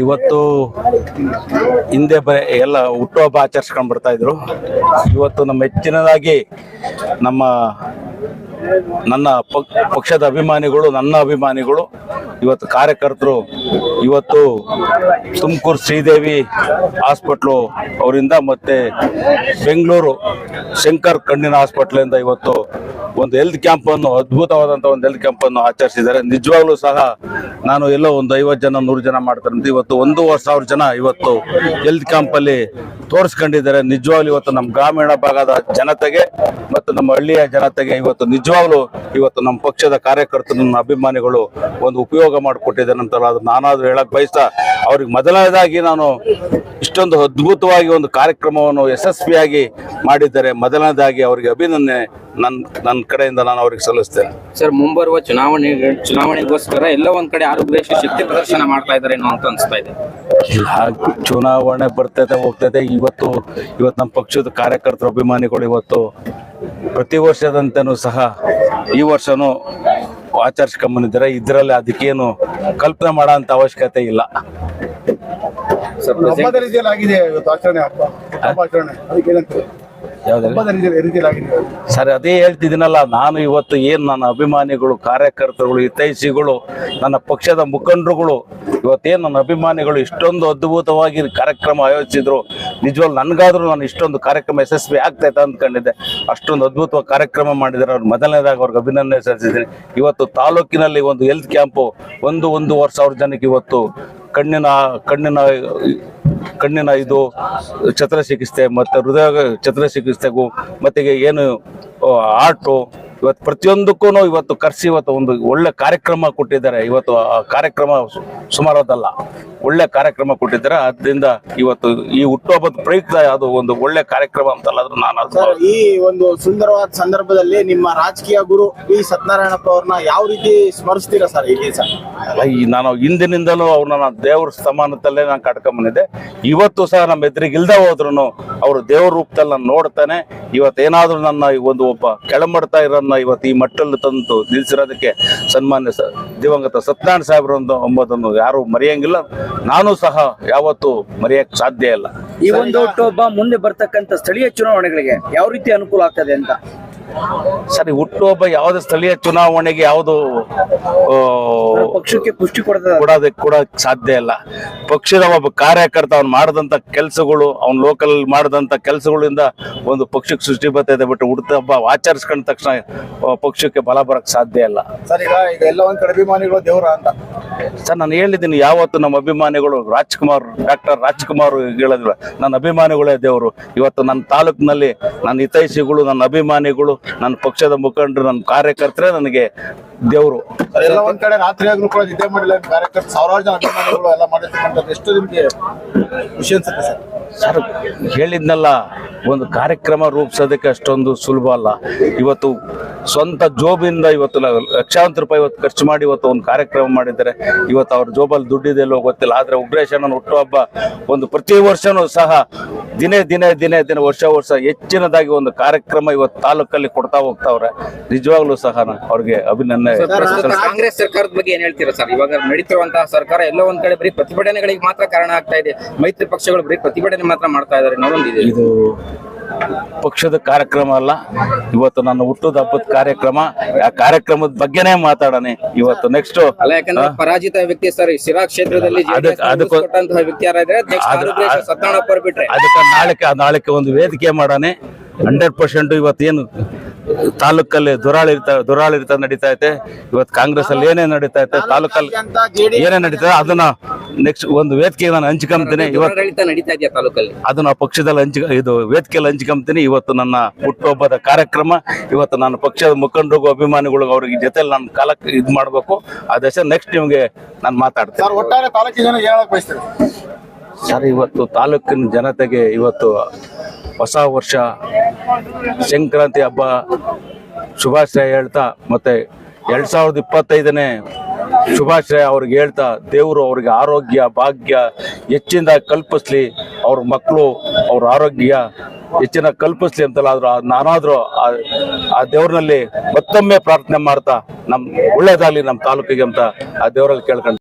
ಇವತ್ತು ಹಿಂದೆ ಎಲ್ಲ ಹುಟ್ಟುಹಬ್ಬ ಆಚರಿಸ್ಕೊಂಡು ಬರ್ತಾ ಇದ್ರು. ಇವತ್ತು ನಮ್ಮ ಹೆಚ್ಚಿನದಾಗಿ ನನ್ನ ಪಕ್ಷದ ಅಭಿಮಾನಿಗಳು, ನನ್ನ ಅಭಿಮಾನಿಗಳು, ಇವತ್ತು ಕಾರ್ಯಕರ್ತರು ಇವತ್ತು ತುಮಕೂರು ಶ್ರೀದೇವಿ ಹಾಸ್ಪಿಟ್ಲು ಅವರಿಂದ ಮತ್ತೆ ಬೆಂಗಳೂರು ಶಂಕರ್ ಕಣ್ಣಿನ ಹಾಸ್ಪಿಟ್ಲಿಂದ ಇವತ್ತು ಒಂದು ಹೆಲ್ತ್ ಕ್ಯಾಂಪ್ ಅನ್ನು, ಅದ್ಭುತವಾದಂತಹ ಒಂದು ಹೆಲ್ತ್ ಕ್ಯಾಂಪ್ ಅನ್ನು ಆಚರಿಸಿದ್ದಾರೆ. ನಿಜವಾಗ್ಲೂ ಸಹ ನಾನು ಎಲ್ಲೋ ಒಂದು 50 ಜನ 100 ಜನ ಮಾಡ್ತಾರೆ, ಇವತ್ತು 1,500 ಜನ ಇವತ್ತು ಹೆಲ್ತ್ ಕ್ಯಾಂಪ್ ಅಲ್ಲಿ ತೋರಿಸ್ಕೊಂಡಿದ್ದಾರೆ. ನಿಜವಾಗ್ಲೂ ಇವತ್ತು ನಮ್ಮ ಗ್ರಾಮೀಣ ಭಾಗದ ಜನತೆಗೆ ಮತ್ತು ನಮ್ಮ ಹಳ್ಳಿಯ ಜನತೆಗೆ ಇವತ್ತು ನಮ್ಮ ಪಕ್ಷದ ಕಾರ್ಯಕರ್ತರು, ನನ್ನ ಅಭಿಮಾನಿಗಳು ಒಂದು ಉಪಯೋಗ ಮಾಡಿಕೊಟ್ಟಿದ್ದಾರೆ ಅಂತ ನಾನಾದ್ರೂ ಹೇಳಕ್ ಬಯಸ್ತಾ, ಅವ್ರಿಗೆ ಮೊದಲನೇದಾಗಿ ನಾನು ಇಷ್ಟೊಂದು ಅದ್ಭುತವಾಗಿ ಒಂದು ಕಾರ್ಯಕ್ರಮವನ್ನು ಯಶಸ್ವಿಯಾಗಿ ಮಾಡಿದ್ದಾರೆ. ಮೊದಲನೇದಾಗಿ ಅವರಿಗೆ ಅಭಿನಂದನೆ ನನ್ನ ಕಡೆಯಿಂದ ನಾನು ಅವ್ರಿಗೆ ಸಲ್ಲಿಸ್ತೇನೆ. ಸರ್, ಮುಂಬರುವ ಚುನಾವಣೆಗೋಸ್ಕರ ಎಲ್ಲ ಒಂದ್ ಕಡೆ ಆರೋಗ್ಯ ಶಕ್ತಿ ಪ್ರದರ್ಶನ ಮಾಡ್ತಾ ಇದ್ದಾರೆ ಅಂತ ಅನ್ಸ್ತಾ ಇದೆ. ಚುನಾವಣೆ ಬರ್ತೈತೆ ಹೋಗ್ತೈತೆ. ಇವತ್ತು ನಮ್ಮ ಪಕ್ಷದ ಕಾರ್ಯಕರ್ತರು, ಅಭಿಮಾನಿಗಳು ಇವತ್ತು ಪ್ರತಿ ವರ್ಷದಂತೆನೂ ಸಹ ಈ ವರ್ಷನೂ ಆಚರಿಸ್ಕೊಂಡ್ಬಂದಿದ್ದಾರೆ. ಇದರಲ್ಲಿ ಅದಕ್ಕೇನು ಕಲ್ಪನೆ ಮಾಡೋ ಅಂತ ಅವಶ್ಯಕತೆ ಇಲ್ಲ. ಸರ್, ಅದೇ ಹೇಳ್ತಿದ್ದೀನಲ್ಲ, ನಾನು ಇವತ್ತು ನನ್ನ ಅಭಿಮಾನಿಗಳು, ಕಾರ್ಯಕರ್ತರುಗಳು, ಹಿತೈಷಿಗಳು, ನನ್ನ ಪಕ್ಷದ ಮುಖಂಡರುಗಳು, ಇವತ್ತೇನು ನನ್ನ ಅಭಿಮಾನಿಗಳು ಇಷ್ಟೊಂದು ಅದ್ಭುತವಾಗಿ ಕಾರ್ಯಕ್ರಮ ಆಯೋಜಿಸಿದ್ರು. ನಿಜವಾಗ್ಲೂ ನನಗಾದ್ರೂ ನಾನು ಇಷ್ಟೊಂದು ಕಾರ್ಯಕ್ರಮ ಯಶಸ್ವಿ ಆಗ್ತೈತೆ ಅಂದ್ಕೊಂಡಿದ್ದೆ. ಅಷ್ಟೊಂದು ಅದ್ಭುತವಾಗಿ ಕಾರ್ಯಕ್ರಮ ಮಾಡಿದ್ದಾರೆ. ಅವ್ರು ಮೊದಲನೇದಾಗಿ ಅವ್ರಿಗೆ ಅಭಿನಂದನೆ ಸಲ್ಲಿಸಿದ್ದೀನಿ. ಇವತ್ತು ತಾಲೂಕಿನಲ್ಲಿ ಒಂದು ಹೆಲ್ತ್ ಕ್ಯಾಂಪು 1,500 ಜನಕ್ಕೆ ಇವತ್ತು ಕಣ್ಣಿನ ಇದು ಶಸ್ತ್ರಚಿಕಿತ್ಸೆ ಮತ್ತು ಹೃದಯ ಶಸ್ತ್ರಚಿಕಿತ್ಸೆಗೂ ಮತ್ತೆ ಏನು ಆರ್ಟು, ಇವತ್ತು ಪ್ರತಿಯೊಂದಕ್ಕೂ ಇವತ್ತು ಕರೆಸಿ ಇವತ್ತು ಒಂದು ಒಳ್ಳೆ ಕಾರ್ಯಕ್ರಮ ಕೊಟ್ಟಿದ್ದಾರೆ. ಇವತ್ತು ಆ ಕಾರ್ಯಕ್ರಮ ಸುಮಾರದಲ್ಲ, ಒಳ್ಳೆ ಕಾರ್ಯಕ್ರಮ ಕೊಟ್ಟಿದ್ದಾರೆ. ಅದರಿಂದ ಇವತ್ತು ಈ ಹುಟ್ಟುಹಬ್ಬದ ಪ್ರಯುಕ್ತ ಅದು ಒಂದು ಒಳ್ಳೆ ಕಾರ್ಯಕ್ರಮ ಅಂತಲ್ಲ. ಈ ಒಂದು ಸುಂದರವಾದ ಸಂದರ್ಭದಲ್ಲಿ ನಿಮ್ಮ ರಾಜಕೀಯ ಗುರು ವಿ ಸತ್ಯನಾರಾಯಣಪ್ಪ ಅವ್ರನ್ನ ಯಾವ ರೀತಿ ಸ್ಮರಿಸ್ತೀರಾ ಸರ್ ಈ ದಿವಸ? ನಾನು ಹಿಂದಿನಿಂದಲೂ ಅವ್ರನ್ನ ದೇವ್ರ ಸಮಾನದಲ್ಲೇ ನಾನು ಕಟ್ಕೊಂಡ್ಬಂದಿದ್ದೆ. ಇವತ್ತು ಸಹ ನಮ್ಮ ಎದುರಿಗೆ ಇಲ್ದ ಹೋದ್ರು ಅವರು ದೇವ್ರ ರೂಪದಲ್ಲಿ ನಾನು ನೋಡ್ತಾನೆ. ಇವತ್ತೇನಾದ್ರೂ ನನ್ನ ಒಬ್ಬ ಕೆಳಮಡ್ತಾ ಇರೋನ್ನ ಇವತ್ತು ಈ ಮಟ್ಟಲ್ಲಿ ತಂದು ನಿಲ್ಸಿರೋದಕ್ಕೆ ಸನ್ಮಾನ್ಯ ದಿವಂಗತ ಸತ್ಯನಾರಾಯಣ ಸಾಹೇಬ್ರು ಎಂಬುದನ್ನು ಯಾರು ಮರೆಯಂಗಿಲ್ಲ. ನಾನು ಸಹ ಯಾವತ್ತೂ ಮರೆಯಕ್ಕೆ ಸಾಧ್ಯ ಇಲ್ಲ. ಈ ಒಂದು ಹುಟ್ಟುಹಬ್ಬ ಮುಂದೆ ಬರ್ತಕ್ಕಂಥ ಸ್ಥಳೀಯ ಚುನಾವಣೆಗಳಿಗೆ ಯಾವ ರೀತಿ ಅನುಕೂಲ ಆಗ್ತದೆ ಅಂತ? ಸರಿ, ಹುಟ್ಟುಹಬ್ಬ ಯಾವುದೇ ಸ್ಥಳೀಯ ಚುನಾವಣೆಗೆ ಯಾವುದು ಪಕ್ಷಕ್ಕೆ ಪುಷ್ಟಿ ಕೊಡೋದಕ್ಕೆ ಸಾಧ್ಯ ಇಲ್ಲ. ಪಕ್ಷದ ಒಬ್ಬ ಕಾರ್ಯಕರ್ತ ಅವ್ನು ಮಾಡಿದಂತ ಕೆಲಸಗಳು, ಅವ್ನು ಲೋಕಲ್ ಮಾಡಿದಂತ ಕೆಲಸಗಳಿಂದ ಒಂದು ಪಕ್ಷಕ್ಕೆ ಸೃಷ್ಟಿ ಬರ್ತಾ ಬಿಟ್ಟು ಹುಟ್ಟುಹಬ್ಬ ಆಚರಿಸ್ಕೊಂಡ ತಕ್ಷಣ ಪಕ್ಷಕ್ಕೆ ಬಲ ಬರಕ್ ಸಾಧ್ಯ ಇಲ್ಲ. ಸರ್, ಈಗ ಎಲ್ಲ ಒಂದ್ ಕಡೆ ಅಭಿಮಾನಿಗಳು ದೇವ್ರ ಅಂತ ಸರ್, ನಾನು ಹೇಳಿದ್ದೀನಿ, ಯಾವತ್ತು ನಮ್ಮ ಅಭಿಮಾನಿಗಳು ಡಾಕ್ಟರ್ ರಾಜ್ಕುಮಾರ್ ಹೇಳೋದಿಲ್ಲ, ನನ್ನ ಅಭಿಮಾನಿಗಳೇ ದೇವರು. ಇವತ್ತು ನನ್ನ ತಾಲೂಕಿನಲ್ಲಿ ನನ್ನ ಹಿತೈಷಿಗಳು, ನನ್ನ ಅಭಿಮಾನಿಗಳು, ನನ್ನ ಪಕ್ಷದ ಮುಖಂಡರು, ನನ್ನ ಕಾರ್ಯಕರ್ತರೇ ನನಗೆ ದೇವರು. ಎಲ್ಲ ಒಂದ್ ಕಡೆ ರಾತ್ರಿ ಆದ್ರೂ ಕೂಡ ನಿದ್ದೆ ಮಾಡಿಲ್ಲ ಕಾರ್ಯಕರ್ತರು, ಸಾವಿರಾರು ಜನ ಅಭಿಮಾನಿಗಳು ಎಲ್ಲ ಮಾಡಿರ್ತಕ್ಕಂಥದ್ದು ಎಷ್ಟು ನಿಮ್ಗೆ ಖುಷಿ ಅನ್ಸುತ್ತೆ ಸರ್? ಸರ್, ಹೇಳಿದ್ನಲ್ಲ, ಒಂದು ಕಾರ್ಯಕ್ರಮ ರೂಪಿಸೋದಕ್ಕೆ ಅಷ್ಟೊಂದು ಸುಲಭ ಅಲ್ಲ. ಇವತ್ತು ಸ್ವಂತ ಜೋಬಿಂದ ಇವತ್ತು ಲಕ್ಷಾಂತರ ರೂಪಾಯಿ ಇವತ್ತು ಖರ್ಚು ಮಾಡಿ ಇವತ್ತು ಒಂದು ಕಾರ್ಯಕ್ರಮ ಮಾಡಿದ್ದಾರೆ. ಇವತ್ತು ಅವ್ರ ಜೋಬಲ್ಲಿ ದುಡ್ಡಿದೆಲ್ಲೋ ಗೊತ್ತಿಲ್ಲ. ಆದ್ರೆ ಉಗ್ರೇಶನ ಹುಟ್ಟುಹಬ್ಬ ಒಂದು ಪ್ರತಿ ವರ್ಷನೂ ಸಹ ದಿನೇ ವರ್ಷ ಹೆಚ್ಚಿನದಾಗಿ ಒಂದು ಕಾರ್ಯಕ್ರಮ ಇವತ್ತು ತಾಲೂಕಲ್ಲಿ ಕೊಡ್ತಾ ಹೋಗ್ತಾವ್ರೆ. ನಿಜವಾಗ್ಲೂ ಸಹ ಅವ್ರಿಗೆ ಅಭಿನಂದನೆ. ಕಾಂಗ್ರೆಸ್ ಸರ್ಕಾರದ ಬಗ್ಗೆ ಏನ್ ಹೇಳ್ತೀರಾ ಸರ್? ಇವಾಗ ನಡೀತಿರುವಂತಹ ಸರ್ಕಾರ ಎಲ್ಲೋ ಒಂದ್ ಕಡೆ ಬರೀ ಪ್ರತಿಭಟನೆಗಳಿಗೆ ಮಾತ್ರ ಕಾರಣ ಆಗ್ತಾ ಇದೆ. ಮೈತ್ರಿ ಪಕ್ಷಗಳು ಬರೀ ಪ್ರತಿಭಟನೆ ಮಾತ್ರ ಮಾಡ್ತಾ ಇದ್ದಾರೆ. ಇದು ಪಕ್ಷದ ಕಾರ್ಯಕ್ರಮ ಅಲ್ಲ, ಇವತ್ತು ನನ್ನ ಹುಟ್ಟುದ ಹಬ್ಬದ ಕಾರ್ಯಕ್ರಮ. ಆ ಕಾರ್ಯಕ್ರಮದ ಬಗ್ಗೆನೇ ಮಾತಾಡೋಣ ಇವತ್ತು. ನೆಕ್ಸ್ಟ್ ಅಲ್ಲ, ಯಾಕಂದ್ರೆ ಪರಾಜಿತ ವ್ಯಕ್ತಿ ಸರ್, ಸಿರಾ ಕ್ಷೇತ್ರದಲ್ಲಿ ವ್ಯಕ್ತಿ ಯಾರಾದ್ರೆ ಬಿಟ್ರೆ ಅದಕ್ಕೆ ನಾಳೆ ಒಂದು ವೇದಿಕೆ ಮಾಡೋಣ. 100% ಇವತ್ತೇನು ತಾಲೂಕಲ್ಲಿ ದುರಾಳಿತ ನಡೀತಾ ಐತೆ. ಇವತ್ತು ಕಾಂಗ್ರೆಸ್ ಅಲ್ಲಿ ಏನೇ ನಡೀತಾ ಐತೆ, ತಾಲೂಕಲ್ಲಿ ಏನೇ ನಡೀತಾ ಅದನ್ನ ನೆಕ್ಸ್ಟ್ ಒಂದು ವೇದಿಕೆ ನಾನು ಹಂಚ್ಕೊಂತೀನಿ. ಅದನ್ನ ಪಕ್ಷದಲ್ಲಿ ವೇದಿಕೆಯಲ್ಲಿ ಹಂಚ್ಕೊಂತೀನಿ. ಇವತ್ತು ನನ್ನ ಹುಟ್ಟುಹಬ್ಬದ ಕಾರ್ಯಕ್ರಮ. ಇವತ್ತು ನನ್ನ ಪಕ್ಷದ ಮುಖಂಡರಿಗೂ ಅಭಿಮಾನಿಗಳಿಗೂ ಅವ್ರಿಗೆ ಜೊತೆಲಿ ನಾನು ಕಾಲಕ್ಕೆ ಇದು ಮಾಡ್ಬೇಕು. ಆ ದಶ ನೆಕ್ಸ್ಟ್ ನಿಮ್ಗೆ ನಾನು ಮಾತಾಡ್ತೀನಿ. ಸರ್, ಇವತ್ತು ತಾಲೂಕಿನ ಜನತೆಗೆ ಇವತ್ತು ಹೊಸ ವರ್ಷ ಸಂಕ್ರಾಂತಿ ಹಬ್ಬ ಶುಭಾಶಯ ಹೇಳ್ತಾ, ಮತ್ತೆ 2025ನೇ ಶುಭಾಶಯ ಅವ್ರಿಗೆ ಹೇಳ್ತಾ, ದೇವರು ಅವ್ರಿಗೆ ಆರೋಗ್ಯ ಭಾಗ್ಯ ಹೆಚ್ಚಿನ ಕಲ್ಪಿಸ್ಲಿ, ಅವ್ರ ಮಕ್ಕಳು ಅವ್ರ ಆರೋಗ್ಯ ಹೆಚ್ಚಿನ ಕಲ್ಪಿಸ್ಲಿ ಅಂತಲ್ಲ. ಆದ್ರೂ ನಾನಾದ್ರೂ ಆ ದೇವ್ರನಲ್ಲಿ ಮತ್ತೊಮ್ಮೆ ಪ್ರಾರ್ಥನೆ ಮಾಡ್ತಾ ಒಳ್ಳೇದಾಗ್ಲಿ ನಮ್ಮ ತಾಲೂಕಿಗೆ ಅಂತ ಆ ದೇವರಲ್ಲಿ ಕೇಳ್ಕೊಂಡು